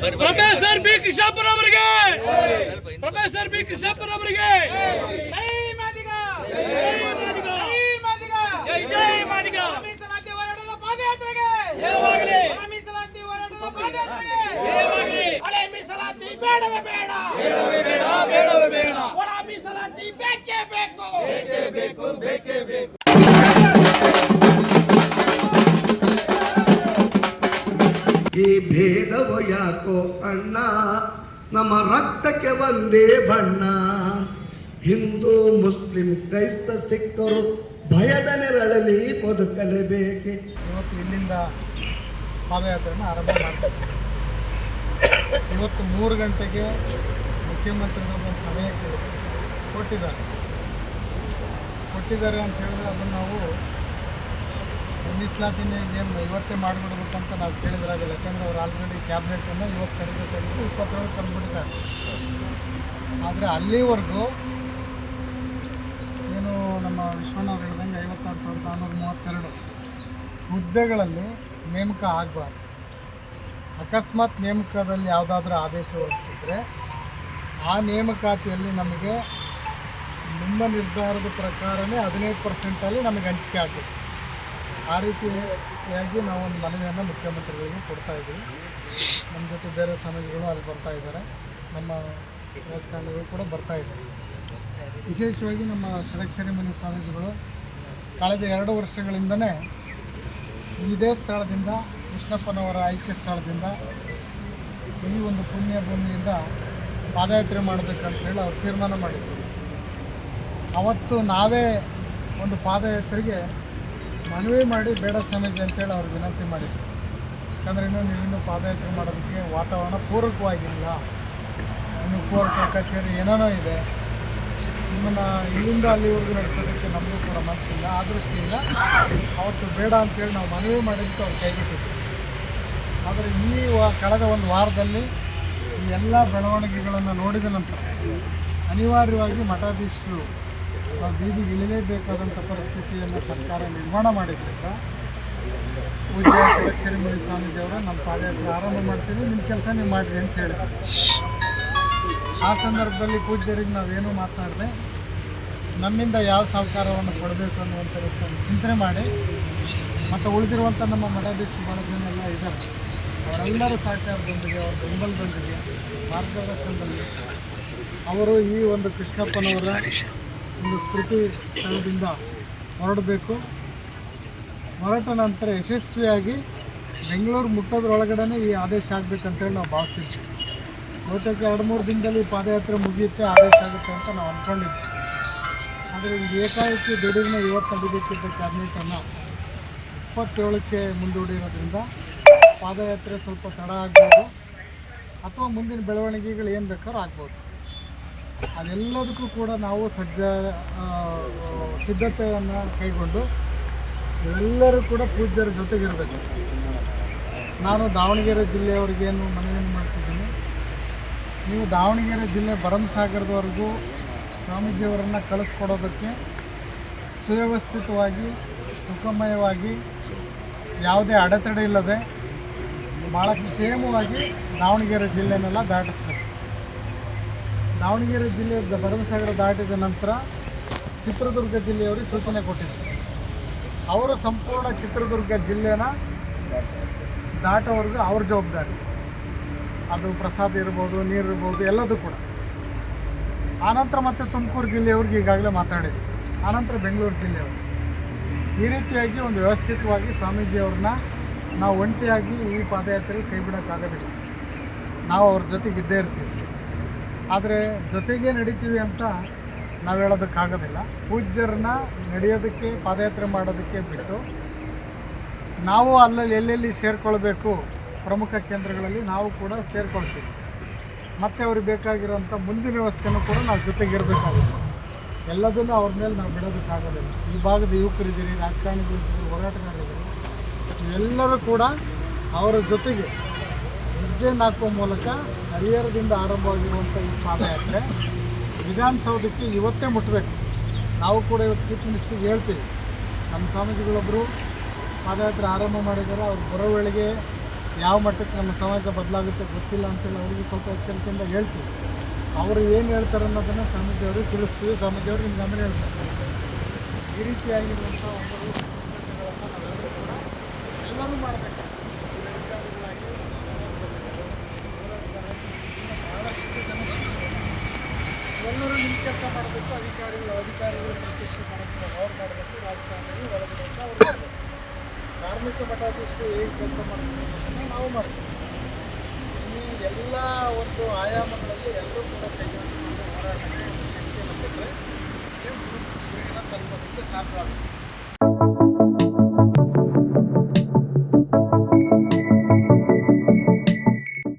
Professor B ಕೃಷ್ಣಪ್ಪನ್ ಅವರಿಗೆ, professor B ಕೃಷ್ಣಪ್ಪನ್ ಅವರಿಗೆ ಜೈ ಮಾದಿಗ, ಜೈ ಜೈ ಮಾದಿಗ. ಮೀಸಲಾತಿ ಹೋರಾಟದ ಪಾದಯಾತ್ರೆಗೆ ಜಯವಾಗಲಿ, ಮೀಸಲಾತಿ ಹೋರಾಟದ ಪಾದಯಾತ್ರೆಗೆ ಜಯವಾಗಲಿ. ಹಳೆ ಮೀಸಲಾತಿ ಬೇಡವೇ ಬೇಡ, ಬೇಡವೇ ಬೇಡ, ಬೇಡವೇ ಬೇಡ. ಒಳ ಮೀಸಲಾತಿ ಬೇಕೇ ಬೇಕು, ಬೇಕೇ ಬೇಕು, ಬೇಕೇ ಬೇಕು. ಈ ಭೇದವ ಯಾಕೋ ಅಣ್ಣ, ನಮ್ಮ ರಕ್ತಕ್ಕೆ ಒಂದೇ ಬಣ್ಣ. ಹಿಂದೂ ಮುಸ್ಲಿಂ ಕ್ರೈಸ್ತ ಸಿಖ್ಖರು ಭಯದ ನೆರಳಲ್ಲಿ ಬದುಕಲೇಬೇಕೆ. ಇವತ್ತು ಇಲ್ಲಿಂದ ಪಾದಯಾತ್ರೆಯನ್ನು ಆರಂಭ ಮಾಡ್ತಾರೆ. ಇವತ್ತು 3 ಗಂಟೆಗೆ ಮುಖ್ಯಮಂತ್ರಿಗಳು ಒಂದು ಸಮಯ ಕೊಟ್ಟಿದ್ದಾರೆ ಅಂತ ಹೇಳಿದ್ರೆ ಅದನ್ನು ನಾವು ಮೀಸಲಾತಿನ ಏನು ಇವತ್ತೇ ಮಾಡಿಬಿಡ್ಬೇಕಂತ ನಾವು ಕೇಳಿದ್ರಾಗಿಲ್ಲ. ಯಾಕೆಂದರೆ ಅವ್ರು ಆಲ್ರೆಡಿ ಕ್ಯಾಬಿನೆಟನ್ನು ಇವತ್ತು ಕರೆಯಬೇಕಾಗಿದ್ದು 27 ತಂದುಬಿಟ್ಟಿದ್ದಾರೆ. ಆದರೆ ಅಲ್ಲಿವರೆಗೂ ಏನು ನಮ್ಮ ವಿಶ್ವನಾಥ್ ಹೇಳಿದಂಗೆ 56,432 ಹುದ್ದೆಗಳಲ್ಲಿ ನೇಮಕ ಆಗಬಾರ್ದು. ಅಕಸ್ಮಾತ್ ನೇಮಕದಲ್ಲಿ ಯಾವುದಾದ್ರೂ ಆದೇಶ ಹೊರಡಿಸಿದ್ರೆ ಆ ನೇಮಕಾತಿಯಲ್ಲಿ ನಮಗೆ ನಿಮ್ಮ ನಿರ್ಧಾರದ ಪ್ರಕಾರವೇ 15% ನಮಗೆ ಹಂಚಿಕೆ ಆಗಬೇಕು. ಆ ರೀತಿಯಾಗಿ ನಾವು ಒಂದು ಮನವಿಯನ್ನು ಮುಖ್ಯಮಂತ್ರಿಗಳಿಗೆ ಕೊಡ್ತಾಯಿದ್ದೀವಿ. ನಮ್ಮ ಜೊತೆ ಬೇರೆ ಸಮಾಜಗಳು ಅಲ್ಲಿ ಬರ್ತಾಯಿದ್ದಾರೆ, ನಮ್ಮ ರಾಜಕಾರಣಿಗಳು ಕೂಡ ಬರ್ತಾಯಿದ್ದಾರೆ. ವಿಶೇಷವಾಗಿ ನಮ್ಮ ಷಡಕ್ಷರಿ ಮುನಿ ಸ್ವಾಮೀಜಿಗಳು ಕಳೆದ 2 ವರ್ಷಗಳಿಂದಲೇ ಇದೇ ಸ್ಥಳದಿಂದ, ಕೃಷ್ಣಪ್ಪನವರ ಆಯ್ಕೆ ಸ್ಥಳದಿಂದ, ಈ ಒಂದು ಪುಣ್ಯ ಭೂಮಿಯಿಂದ ಪಾದಯಾತ್ರೆ ಮಾಡಬೇಕಂತೇಳಿ ಅವ್ರು ತೀರ್ಮಾನ ಮಾಡಿದರು. ಅವತ್ತು ನಾವೇ ಒಂದು ಪಾದಯಾತ್ರೆಗೆ ಮನವಿ ಮಾಡಿ ಬೇಡ ಸ್ವಾಮೀಜಿ ಅಂತೇಳಿ ಅವ್ರಿಗೆ ವಿನಂತಿ ಮಾಡಿದ್ವಿ. ಯಾಕಂದರೆ ನೀವಿನ್ನೂ ಪಾದಯಾತ್ರೆ ಮಾಡೋದಕ್ಕೆ ವಾತಾವರಣ ಪೂರಕವಾಗಿಲ್ಲ, ಇನ್ನು ಕೋರ್ಟ್ ಕಚೇರಿ ಏನೇನೋ ಇದೆ, ನಿಮ್ಮನ್ನು ಇಲ್ಲಿಂದ ಅಲ್ಲಿವರೆಗೂ ನಡೆಸೋದಕ್ಕೆ ನಮಗೂ ಕೂಡ ಮನಸ್ಸಿಲ್ಲ. ಆ ದೃಷ್ಟಿಯಿಂದ ಅವತ್ತು ಬೇಡ ಅಂತೇಳಿ ನಾವು ಮನವಿ ಮಾಡಿದ್ದಕ್ಕೆ ಅವ್ರು ಕೈಬಿಟ್ಟಿದ್ವಿ. ಆದರೆ ಕಳೆದ ಒಂದು ವಾರದಲ್ಲಿ ಈ ಎಲ್ಲ ಬೆಳವಣಿಗೆಗಳನ್ನು ನೋಡಿದ ನಂತರ ಅನಿವಾರ್ಯವಾಗಿ ಮಠಾಧೀಶರು ಬೀದಿಗೆ ಇಳಿಲೇಬೇಕಾದಂಥ ಪರಿಸ್ಥಿತಿಯನ್ನು ಸರ್ಕಾರ ನಿರ್ಮಾಣ ಮಾಡಿದ್ದರಿಂದ ಪೂಜ್ಯ ಷಡಕ್ಷರಿ ಮುನಿ ಸ್ವಾಮೀಜಿಯವರು ನಮ್ಮ ಪಾದಯಾತ್ರೆ ಆರಂಭ ಮಾಡ್ತೀವಿ, ನಿಮ್ಮ ಕೆಲಸ ನೀವು ಮಾಡಿರಿ ಅಂತ ಹೇಳಿದ್ರು. ಆ ಸಂದರ್ಭದಲ್ಲಿ ಪೂಜ್ಯರಿಗೆ ನಾವೇನೂ ಮಾತನಾಡದೆ ನಮ್ಮಿಂದ ಯಾವ ಸಹಕಾರವನ್ನು ಕೊಡಬೇಕು ಅನ್ನುವಂಥ ಚಿಂತನೆ ಮಾಡಿ, ಮತ್ತು ಉಳಿದಿರುವಂಥ ನಮ್ಮ ಮಠಾಧೀಶರು ಭಾಳ ಜನ ಎಲ್ಲ ಇದ್ದಾರೆ, ಅವರೆಲ್ಲರ ಸಹಕಾರದೊಂದಿಗೆ, ಅವರ ಬೆಂಬಲದೊಂದಿಗೆ, ಮಾರ್ಗದರ್ಶನದಲ್ಲಿ ಅವರು ಈ ಒಂದು ಕೃಷ್ಣಪ್ಪನವರ ಒಂದು ಸ್ಮೃತಿ ಸ್ಥಳದಿಂದ ಹೊರಡಬೇಕು. ಹೊರಟ ನಂತರ ಯಶಸ್ವಿಯಾಗಿ ಬೆಂಗಳೂರು ಮುಟ್ಟೋದ್ರೊಳಗಡೆ ಈ ಆದೇಶ ಆಗಬೇಕಂತೇಳಿ ನಾವು ಭಾವಿಸಿದ್ವಿ. ಬಹುತೇಕ 2-3 ದಿನದಲ್ಲಿ ಪಾದಯಾತ್ರೆ ಮುಗಿಯುತ್ತೆ, ಆದೇಶ ಆಗುತ್ತೆ ಅಂತ ನಾವು ಅಂದ್ಕೊಂಡಿದ್ವಿ. ಆದರೆ ಈಗ ಏಕಾಏಕಿ ದಿಢೀರ್ನ ಇವತ್ತು ನಡೀಬೇಕಿದ್ದ ಕ್ಯಾಬಿನೆಟನ್ನು 27ಕ್ಕೆ ಮುಂದೂಡಿರೋದ್ರಿಂದ ಪಾದಯಾತ್ರೆ ಸ್ವಲ್ಪ ತಡ ಆಗ್ಬೋದು, ಅಥವಾ ಮುಂದಿನ ಬೆಳವಣಿಗೆಗಳು ಏನು ಬೇಕಾದ್ರೂ ಆಗ್ಬೋದು. ಅದೆಲ್ಲದಕ್ಕೂ ಕೂಡ ನಾವು ಸಿದ್ಧತೆಯನ್ನು ಕೈಗೊಂಡು ಎಲ್ಲರೂ ಕೂಡ ಪೂಜ್ಯರ ಜೊತೆಗಿರಬೇಕು. ನಾನು ದಾವಣಗೆರೆ ಜಿಲ್ಲೆಯವರಿಗೇನು ಮನವಿಯನ್ನು ಮಾಡ್ತಿದ್ದೀನಿ, ನೀವು ದಾವಣಗೆರೆ ಜಿಲ್ಲೆ ಭರಮಸಾಗರದವರೆಗೂ ಸ್ವಾಮೀಜಿಯವರನ್ನು ಕಳಿಸ್ಕೊಡೋದಕ್ಕೆ ಸುವ್ಯವಸ್ಥಿತವಾಗಿ, ಸುಖಮಯವಾಗಿ, ಯಾವುದೇ ಅಡೆತಡೆ ಇಲ್ಲದೆ ಭಾಳ ಕ್ಷೇಮವಾಗಿ ದಾವಣಗೆರೆ ಜಿಲ್ಲೆನೆಲ್ಲ ದಾಟಿಸ್ಬೇಕು. ದಾವಣಗೆರೆ ಜಿಲ್ಲೆ ಭರಮಸಾಗರ ದಾಟಿದ ನಂತರ ಚಿತ್ರದುರ್ಗ ಜಿಲ್ಲೆಯವರಿಗೆ ಸೂಚನೆ ಕೊಟ್ಟಿದ್ದರು. ಅವರು ಸಂಪೂರ್ಣ ಚಿತ್ರದುರ್ಗ ಜಿಲ್ಲೆನ ದಾಟೋವರೆಗೂ ಅವ್ರ ಜವಾಬ್ದಾರಿ. ಅದು ಪ್ರಸಾದ ಇರ್ಬೋದು, ನೀರು ಇರ್ಬೋದು, ಎಲ್ಲದೂ ಕೂಡ. ಆನಂತರ ಮತ್ತೆ ತುಮಕೂರು ಜಿಲ್ಲೆಯವ್ರಿಗೆ ಈಗಾಗಲೇ ಮಾತಾಡಿದ್ವಿ, ಆನಂತರ ಬೆಂಗಳೂರು ಜಿಲ್ಲೆಯವರು. ಈ ರೀತಿಯಾಗಿ ಒಂದು ವ್ಯವಸ್ಥಿತವಾಗಿ ಸ್ವಾಮೀಜಿಯವ್ರನ್ನ ನಾವು ಒಂಟಿಯಾಗಿ ಈ ಪಾದಯಾತ್ರೆಗೆ ಕೈ ಬಿಡೋಕ್ಕಾಗೋದಿಲ್ಲ. ನಾವು ಅವ್ರ ಜೊತೆಗಿದ್ದೇ ಇರ್ತೀವಿ. ಆದರೆ ಜೊತೆಗೆ ನಡೀತೀವಿ ಅಂತ ನಾವು ಹೇಳೋದಕ್ಕಾಗೋದಿಲ್ಲ. ಪೂಜ್ಯರನ್ನ ನಡೆಯೋದಕ್ಕೆ, ಪಾದಯಾತ್ರೆ ಮಾಡೋದಕ್ಕೆ ಬಿಟ್ಟು ನಾವು ಅಲ್ಲಲ್ಲಿ ಎಲ್ಲೆಲ್ಲಿ ಸೇರಿಕೊಳ್ಬೇಕು ಪ್ರಮುಖ ಕೇಂದ್ರಗಳಲ್ಲಿ ನಾವು ಕೂಡ ಸೇರಿಕೊಳ್ತೀವಿ. ಮತ್ತು ಅವ್ರಿಗೆ ಬೇಕಾಗಿರೋಂಥ ಮುಂದಿನ ವ್ಯವಸ್ಥೆನೂ ಕೂಡ ನಾವು ಜೊತೆಗಿರಬೇಕಾಗುತ್ತೆ. ಎಲ್ಲದನ್ನು ಅವ್ರ ಮೇಲೆ ನಾವು ಬಿಡೋದಕ್ಕಾಗೋದಿಲ್ಲ. ಈ ಭಾಗದ ಯುವಕರಿದ್ದೀರಿ, ರಾಜಕಾರಣಿಗಳಿದ್ದೀರಿ, ಹೋರಾಟಗಾರರಿದ್ದೀರಿ, ಇವೆಲ್ಲರೂ ಕೂಡ ಅವರ ಜೊತೆಗೆ ಹೆಜ್ಜೆ ಹಾಕುವ ಮೂಲಕ ಹರಿಹರದಿಂದ ಆರಂಭವಾಗಿರುವಂಥ ಈ ಪಾದಯಾತ್ರೆ ವಿಧಾನಸೌಧಕ್ಕೆ ಇವತ್ತೇ ಮುಟ್ಟಬೇಕು. ನಾವು ಕೂಡ ಇವತ್ತು ಚೀಫ್ ಮಿನಿಸ್ಟ್ರಿಗೆ ಹೇಳ್ತೀವಿ, ನಮ್ಮ ಸ್ವಾಮೀಜಿಗಳೊಬ್ಬರು ಪಾದಯಾತ್ರೆ ಆರಂಭ ಮಾಡಿದ್ದಾರೆ, ಅವ್ರು ಬರೋ ವೇಳೆಗೆ ಯಾವ ಮಟ್ಟಕ್ಕೆ ನಮ್ಮ ಸಮಾಜ ಬದಲಾಗುತ್ತೆ ಗೊತ್ತಿಲ್ಲ ಅಂತೇಳಿ ಅವರಿಗೆ ಸ್ವಲ್ಪ ಎಚ್ಚರಿಕೆಯಿಂದ ಹೇಳ್ತೀವಿ. ಅವರು ಏನು ಹೇಳ್ತಾರೆ ಅನ್ನೋದನ್ನು ಸ್ವಾಮೀಜಿಯವ್ರಿಗೆ ತಿಳಿಸ್ತೀವಿ. ಸ್ವಾಮೀಜಿಯವರು ನಿಮ್ಮ ಗಮನ ಹೇಳ್ತಾರೆ. ಈ ರೀತಿಯಾಗಿರುವಂಥ ಒಂದು ಸಿದ್ಧತೆಗಳನ್ನು ನಾವೆಲ್ಲರೂ ಕೂಡ ಎಲ್ಲರೂ ಮಾಡಬೇಕು. ಅಧಿಕಾರಿಗಳಾಗಿ ಭಾಳಷ್ಟು ಜನ ಎಲ್ಲರೂ ನಿಮ್ಮ ಕೆಲಸ ಮಾಡಬೇಕು. ಅಧಿಕಾರಿಗಳು ಪ್ರತ್ಯಕ್ಷ ಕಾರ್ಯಕ್ರಮ ಅವ್ರು ಮಾಡಬೇಕು, ರಾಜಕಾರಣಿಗಳು ಒಳಗಡೆ ಅವ್ರು ಮಾಡಬೇಕು. ಧಾರ್ಮಿಕ ಮಠಾಧೀಶರು ಹೇಗೆ ಕೆಲಸ ಮಾಡಬೇಕು ಅನ್ನೋದನ್ನು ನಾವು ಮಾಡ್ತೀವಿ. ಈ ಎಲ್ಲ ಒಂದು ಆಯಾಮಗಳಲ್ಲಿ ಎಲ್ಲರೂ ಕೂಡ ಕೈಗೊಳಿಸಿಕೊಂಡು ಹೋರಾಟಕ್ಕೆ ಶಕ್ತಿಯನ್ನು ಕೊಟ್ಟರೆ ಗುರಿಯನ್ನು ತಲುಪೋದಕ್ಕೆ ಸಾಧ್ಯವಾಗುತ್ತೆ.